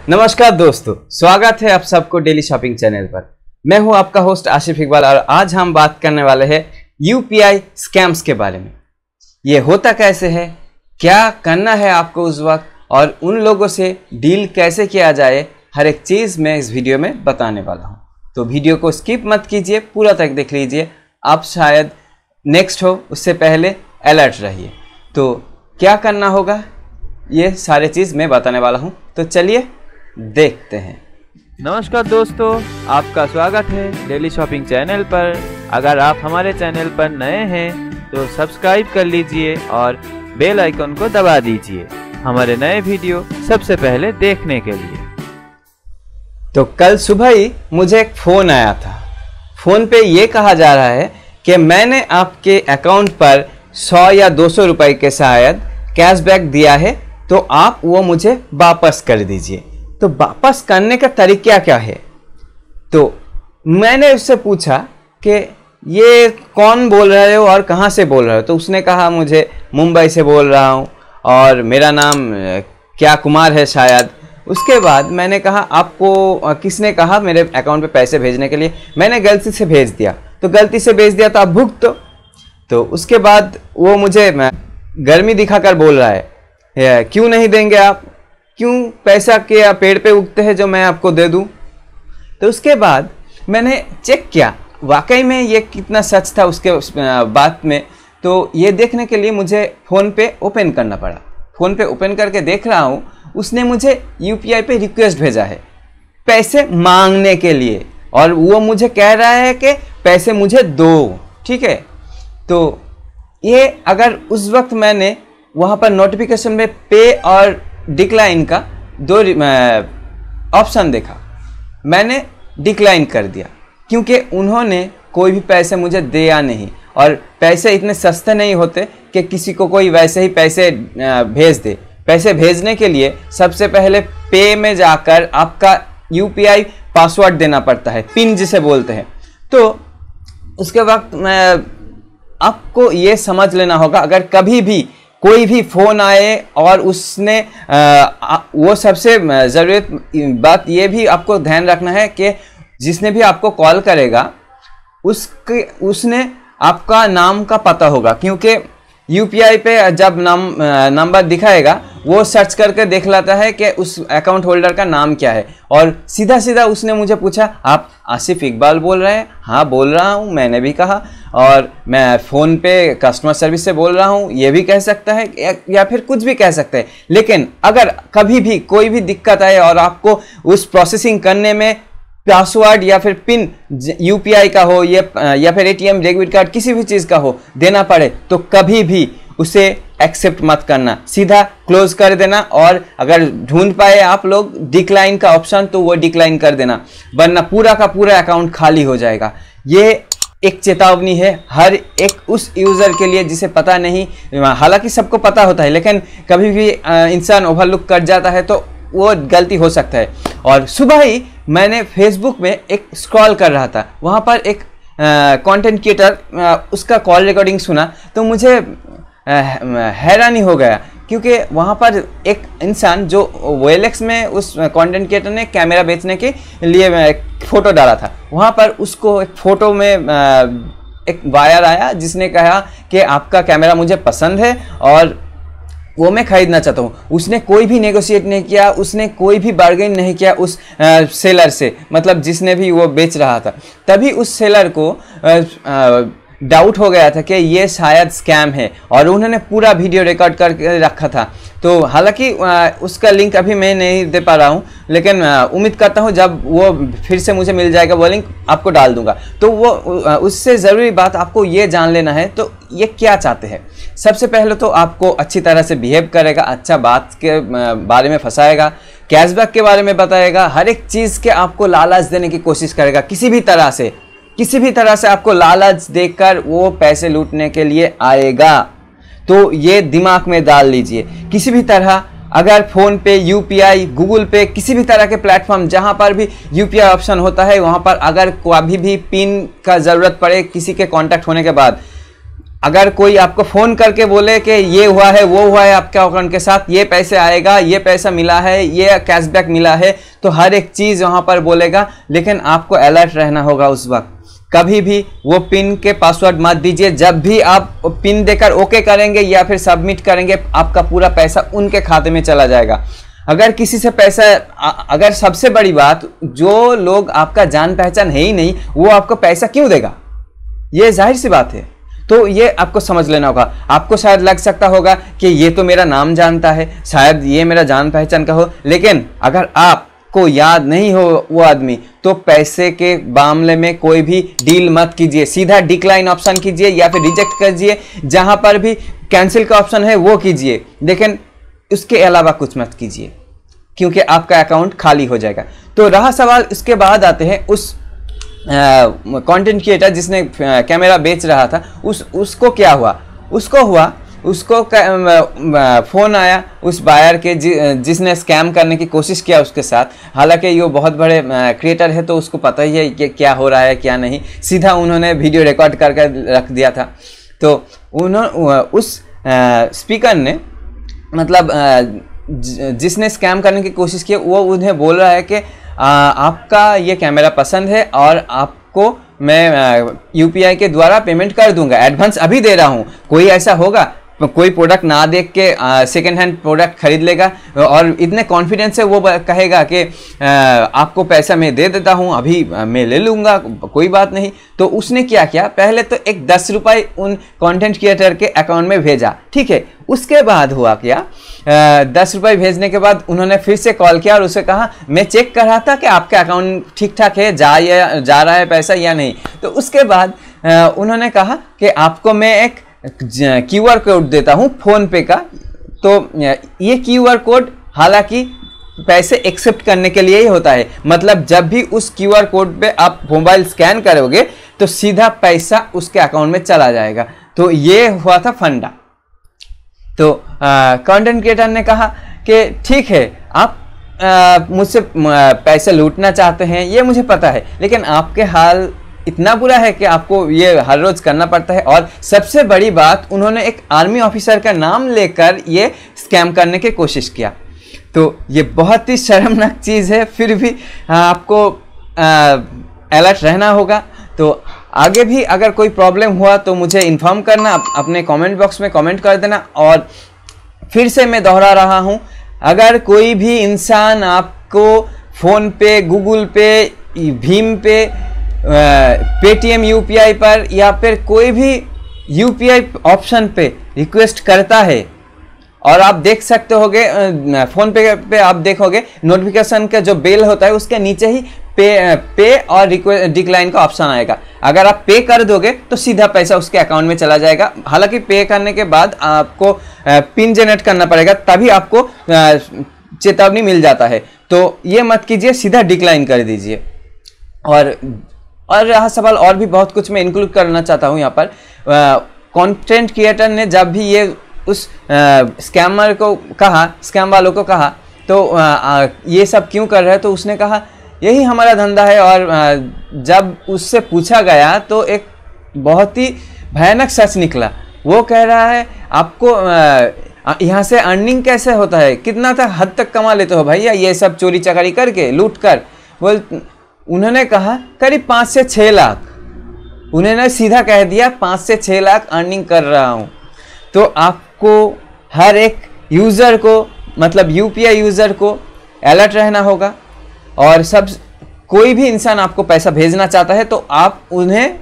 नमस्कार दोस्तों, स्वागत है आप सबको डेली शॉपिंग चैनल पर। मैं हूं आपका होस्ट आसिफ इकबाल और आज हम बात करने वाले हैं यूपीआई स्कैम्स के बारे में। ये होता कैसे है, क्या करना है आपको उस वक्त और उन लोगों से डील कैसे किया जाए, हर एक चीज़ मैं इस वीडियो में बताने वाला हूं। तो वीडियो को स्किप मत कीजिए, पूरा तक देख लीजिए। आप शायद नेक्स्ट हो उससे पहले अलर्ट रहिए। तो क्या करना होगा ये सारे चीज़ मैं बताने वाला हूं, तो चलिए देखते हैं। नमस्कार दोस्तों, आपका स्वागत है डेली शॉपिंग चैनल पर। अगर आप हमारे चैनल पर नए हैं तो सब्सक्राइब कर लीजिए और बेल आइकन को दबा दीजिए हमारे नए वीडियो सबसे पहले देखने के लिए। तो कल सुबह ही मुझे एक फ़ोन आया था। फ़ोन पे ये कहा जा रहा है कि मैंने आपके अकाउंट पर 100 या 200 रुपये के शायद कैशबैक दिया है, तो आप वो मुझे वापस कर दीजिए। तो वापस करने का तरीका क्या है? तो मैंने उससे पूछा कि ये कौन बोल रहे हो और कहाँ से बोल रहे हो? तो उसने कहा मुझे मुंबई से बोल रहा हूँ और मेरा नाम क्या कुमार है शायद। उसके बाद मैंने कहा आपको किसने कहा मेरे अकाउंट पे पैसे भेजने के लिए? मैंने गलती से भेज दिया। तो गलती से भेज दिया तो आप भुगतो। तो उसके बाद वो मुझे गर्मी दिखाकर बोल रहा है क्यों नहीं देंगे आप, क्यों पैसा के पेड़ पे उगते हैं जो मैं आपको दे दूं? तो उसके बाद मैंने चेक किया वाकई में ये कितना सच था उसके बात में। तो ये देखने के लिए मुझे फ़ोन पे ओपन करना पड़ा। फ़ोन पे ओपन करके देख रहा हूँ उसने मुझे यूपीआई पे रिक्वेस्ट भेजा है पैसे मांगने के लिए, और वो मुझे कह रहा है कि पैसे मुझे दो। ठीक है, तो ये अगर उस वक्त मैंने वहाँ पर नोटिफिकेशन में पे और डिक्लाइन का दो ऑप्शन देखा, मैंने डिक्लाइन कर दिया क्योंकि उन्होंने कोई भी पैसे मुझे दिया नहीं, और पैसे इतने सस्ते नहीं होते कि किसी को कोई वैसे ही पैसे भेज दे। पैसे भेजने के लिए सबसे पहले पे में जाकर आपका यूपीआई पासवर्ड देना पड़ता है, पिन जिसे बोलते हैं। तो उसके वक्त आपको ये समझ लेना होगा, अगर कभी भी कोई भी फ़ोन आए और उसने वो सबसे ज़रूरत बात ये भी आपको ध्यान रखना है कि जिसने भी आपको कॉल करेगा उसने आपका नाम का पता होगा, क्योंकि यूपीआई पे जब नंबर दिखाएगा वो सर्च करके देख लेता है कि उस अकाउंट होल्डर का नाम क्या है। और सीधा सीधा उसने मुझे पूछा आप आसिफ इकबाल बोल रहे हैं? हाँ बोल रहा हूँ, मैंने भी कहा, और मैं फ़ोन पे कस्टमर सर्विस से बोल रहा हूँ, ये भी कह सकता है या फिर कुछ भी कह सकते हैं। लेकिन अगर कभी भी कोई भी दिक्कत आए और आपको उस प्रोसेसिंग करने में पासवर्ड या फिर पिन यूपीआई का हो या फिर एटीएम डेबिट कार्ड किसी भी चीज़ का हो देना पड़े, तो कभी भी उसे एक्सेप्ट मत करना, सीधा क्लोज कर देना। और अगर ढूंढ पाए आप लोग डिक्लाइन का ऑप्शन तो वो डिक्लाइन कर देना, वरना पूरा का पूरा अकाउंट खाली हो जाएगा। ये एक चेतावनी है हर एक उस यूज़र के लिए जिसे पता नहीं, हालांकि सबको पता होता है लेकिन कभी भी इंसान ओवरलुक कर जाता है तो वो गलती हो सकता है। और सुबह ही मैंने फेसबुक में एक स्क्रॉल कर रहा था, वहाँ पर एक कंटेंट क्रिएटर उसका कॉल रिकॉर्डिंग सुना तो मुझे हैरानी हो गया, क्योंकि वहाँ पर एक इंसान जो OLX में उस कंटेंट क्रिएटर ने कैमरा बेचने के लिए एक फ़ोटो डाला था, वहाँ पर उसको एक फ़ोटो में एक बायर आया जिसने कहा कि आपका कैमरा मुझे पसंद है और वो मैं खरीदना चाहता हूँ। उसने कोई भी नेगोशिएट नहीं किया, उसने कोई भी बार्गेन नहीं किया उस सेलर से, मतलब जिसने भी वो बेच रहा था। तभी उस सेलर को डाउट हो गया था कि ये शायद स्कैम है, और उन्होंने पूरा वीडियो रिकॉर्ड करके रखा था। तो हालांकि उसका लिंक अभी मैं नहीं दे पा रहा हूँ, लेकिन उम्मीद करता हूँ जब वो फिर से मुझे मिल जाएगा वो लिंक आपको डाल दूंगा। तो वो उससे ज़रूरी बात आपको ये जान लेना है, तो ये क्या चाहते हैं। सबसे पहले तो आपको अच्छी तरह से बिहेव करेगा, अच्छा बात के बारे में फंसाएगा, कैशबैक के बारे में बताएगा, हर एक चीज़ के आपको लालच देने की कोशिश करेगा। किसी भी तरह से आपको लालच देकर वो पैसे लूटने के लिए आएगा। तो ये दिमाग में डाल लीजिए। किसी भी तरह अगर फ़ोन पे, यूपीआई, गूगल पे, किसी भी तरह के प्लेटफॉर्म जहाँ पर भी यूपीआई ऑप्शन होता है, वहाँ पर अगर कभी भी पिन का ज़रूरत पड़े किसी के कांटेक्ट होने के बाद, अगर कोई आपको फ़ोन करके बोले कि ये हुआ है वो हुआ है आपके अकाउंट के साथ, ये पैसे आएगा, ये पैसा मिला है, ये कैशबैक मिला है, तो हर एक चीज़ वहाँ पर बोलेगा। लेकिन आपको अलर्ट रहना होगा उस वक्त। कभी भी वो पिन के पासवर्ड मत दीजिए। जब भी आप पिन देकर ओके करेंगे या फिर सबमिट करेंगे, आपका पूरा पैसा उनके खाते में चला जाएगा। अगर किसी से पैसा, अगर सबसे बड़ी बात, जो लोग आपका जान पहचान है ही नहीं, वो आपको पैसा क्यों देगा? ये जाहिर सी बात है। तो ये आपको समझ लेना होगा। आपको शायद लग सकता होगा कि ये तो मेरा नाम जानता है, शायद ये मेरा जान पहचान का हो, लेकिन अगर आपको याद नहीं हो वो आदमी, तो पैसे के मामले में कोई भी डील मत कीजिए। सीधा डिक्लाइन ऑप्शन कीजिए या फिर रिजेक्ट कीजिए। जहां पर भी कैंसिल का ऑप्शन है वो कीजिए, लेकिन उसके अलावा कुछ मत कीजिए, क्योंकि आपका अकाउंट खाली हो जाएगा। तो रहा सवाल, इसके बाद आते हैं उस कंटेंट क्रिएटर जिसने कैमरा बेच रहा था, उसको क्या हुआ? उसको फ़ोन आया उस बायर के जिसने स्कैम करने की कोशिश किया उसके साथ। हालांकि ये बहुत बड़े क्रिएटर है तो उसको पता ही है कि क्या हो रहा है क्या नहीं। सीधा उन्होंने वीडियो रिकॉर्ड करके रख दिया था। तो उस स्पीकर ने, मतलब जिसने स्कैम करने की कोशिश की, वो उन्हें बोल रहा है कि आपका ये कैमरा पसंद है और आपको मैं यूपीआई के द्वारा पेमेंट कर दूंगा, एडवांस अभी दे रहा हूँ। कोई ऐसा होगा, कोई प्रोडक्ट ना देख के सेकेंड हैंड प्रोडक्ट खरीद लेगा और इतने कॉन्फिडेंस से वो कहेगा कि आपको पैसा मैं दे देता हूँ, अभी मैं ले लूँगा, कोई बात नहीं। तो उसने क्या किया, पहले तो एक 10 रुपये उन कंटेंट क्रिएटर के अकाउंट में भेजा, ठीक है। उसके बाद हुआ क्या, 10 रुपये भेजने के बाद उन्होंने फिर से कॉल किया और उसे कहा मैं चेक कर रहा था कि आपका अकाउंट ठीक ठाक है, जा रहा है पैसा या नहीं। तो उसके बाद उन्होंने कहा कि आपको मैं एक QR कोड देता हूं फोन पे का। तो ये QR कोड हालांकि पैसे एक्सेप्ट करने के लिए ही होता है, मतलब जब भी उस QR कोड पे आप मोबाइल स्कैन करोगे तो सीधा पैसा उसके अकाउंट में चला जाएगा। तो ये हुआ था फंडा। तो कंटेंट क्रिएटर ने कहा कि ठीक है, आप मुझसे पैसे लूटना चाहते हैं, ये मुझे पता है, लेकिन आपके हाल इतना बुरा है कि आपको ये हर रोज करना पड़ता है। और सबसे बड़ी बात, उन्होंने एक आर्मी ऑफिसर का नाम लेकर ये स्कैम करने की कोशिश किया। तो ये बहुत ही शर्मनाक चीज़ है, फिर भी आपको अलर्ट रहना होगा। तो आगे भी अगर कोई प्रॉब्लम हुआ तो मुझे इन्फॉर्म करना, अपने कमेंट बॉक्स में कमेंट कर देना। और फिर से मैं दोहरा रहा हूँ, अगर कोई भी इंसान आपको फ़ोन पे, गूगल पे, भीम पे, पेटीएम यूपीआई पर या फिर कोई भी यूपीआई ऑप्शन पे रिक्वेस्ट करता है, और आप देख सकते होगे फ़ोन पे आप देखोगे नोटिफिकेशन का जो बेल होता है उसके नीचे ही पे और डिक्लाइन का ऑप्शन आएगा। अगर आप पे कर दोगे तो सीधा पैसा उसके अकाउंट में चला जाएगा। हालांकि पे करने के बाद आपको पिन जनरेट करना पड़ेगा, तभी आपको चेतावनी मिल जाता है। तो ये मत कीजिए, सीधा डिक्लाइन कर दीजिए। और रहा सवाल, और भी बहुत कुछ मैं इंक्लूड करना चाहता हूँ यहाँ पर। कंटेंट क्रिएटर ने जब भी ये उस स्कैमर को कहा, स्कैम वालों को कहा, तो ये सब क्यों कर रहे हैं, तो उसने कहा यही हमारा धंधा है। और जब उससे पूछा गया तो एक बहुत ही भयानक सच निकला। वो कह रहा है आपको यहाँ से अर्निंग कैसे होता है, कितना तक हद तक कमा लेते हो भैया ये सब चोरी चकारी करके, लूट कर। उन्होंने कहा करीब 5 से 6 लाख। उन्होंने सीधा कह दिया 5 से 6 लाख अर्निंग कर रहा हूँ। तो आपको हर एक यूज़र को, मतलब यूपीआई यूज़र को अलर्ट रहना होगा। और कोई भी इंसान आपको पैसा भेजना चाहता है तो आप उन्हें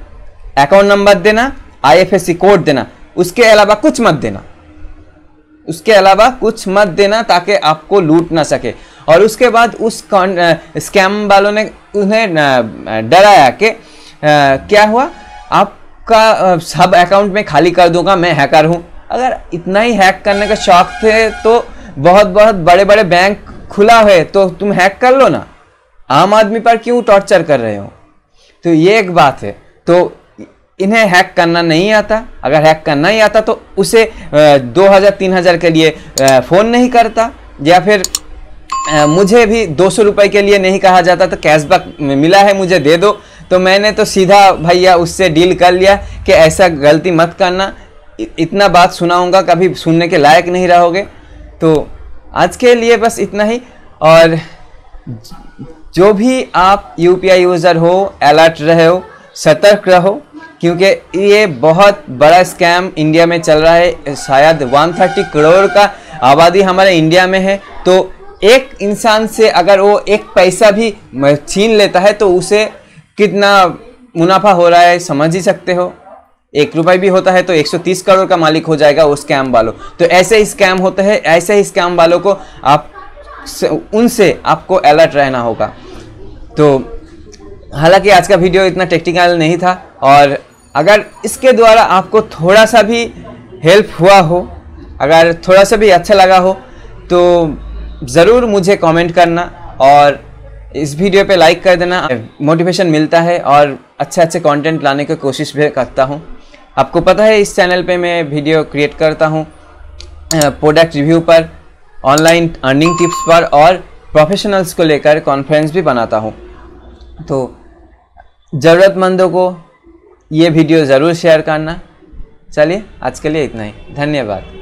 अकाउंट नंबर देना, IFSC कोड देना, उसके अलावा कुछ मत देना, उसके अलावा कुछ मत देना, ताकि आपको लूट ना सके। और उसके बाद उस स्कैम वालों ने उन्हें डराया कि क्या हुआ, आपका सब अकाउंट में खाली कर दूंगा, मैं हैकर हूं। अगर इतना ही हैक करने का शौक थे तो बहुत बहुत बड़े बड़े बैंक खुला है, तो तुम हैक कर लो ना, आम आदमी पर क्यों टॉर्चर कर रहे हो। तो ये एक बात है। तो इन्हें हैक करना नहीं आता। अगर हैक करना ही आता तो उसे 2000-3000 के लिए फ़ोन नहीं करता, या फिर मुझे भी 200 रुपये के लिए नहीं कहा जाता तो कैशबैक मिला है मुझे दे दो। तो मैंने तो सीधा भैया उससे डील कर लिया कि ऐसा गलती मत करना, इतना बात सुनाऊंगा कभी सुनने के लायक नहीं रहोगे। तो आज के लिए बस इतना ही। और जो भी आप यूपीआई यूज़र हो, अलर्ट रहो, सतर्क रहो, क्योंकि ये बहुत बड़ा स्कैम इंडिया में चल रहा है। शायद 130 करोड़ का आबादी हमारे इंडिया में है। तो एक इंसान से अगर वो एक पैसा भी छीन लेता है तो उसे कितना मुनाफा हो रहा है समझ ही सकते हो। 1 रुपये भी होता है तो 130 करोड़ का मालिक हो जाएगा वो स्कैम वालों। तो ऐसे ही स्कैम होते हैं, ऐसे ही स्कैम वालों को उनसे आपको अलर्ट रहना होगा। तो हालांकि आज का वीडियो इतना टेक्निकल नहीं था, और अगर इसके द्वारा आपको थोड़ा सा भी हेल्प हुआ हो, अगर थोड़ा सा भी अच्छा लगा हो, तो ज़रूर मुझे कमेंट करना और इस वीडियो पे लाइक कर देना। मोटिवेशन मिलता है और अच्छे कंटेंट लाने की कोशिश भी करता हूँ। आपको पता है इस चैनल पे मैं वीडियो क्रिएट करता हूँ प्रोडक्ट रिव्यू पर, ऑनलाइन अर्निंग टिप्स पर, और प्रोफेशनल्स को लेकर कॉन्फ्रेंस भी बनाता हूँ। तो ज़रूरतमंदों को ये वीडियो ज़रूर शेयर करना। चलिए आज के लिए इतना ही, धन्यवाद।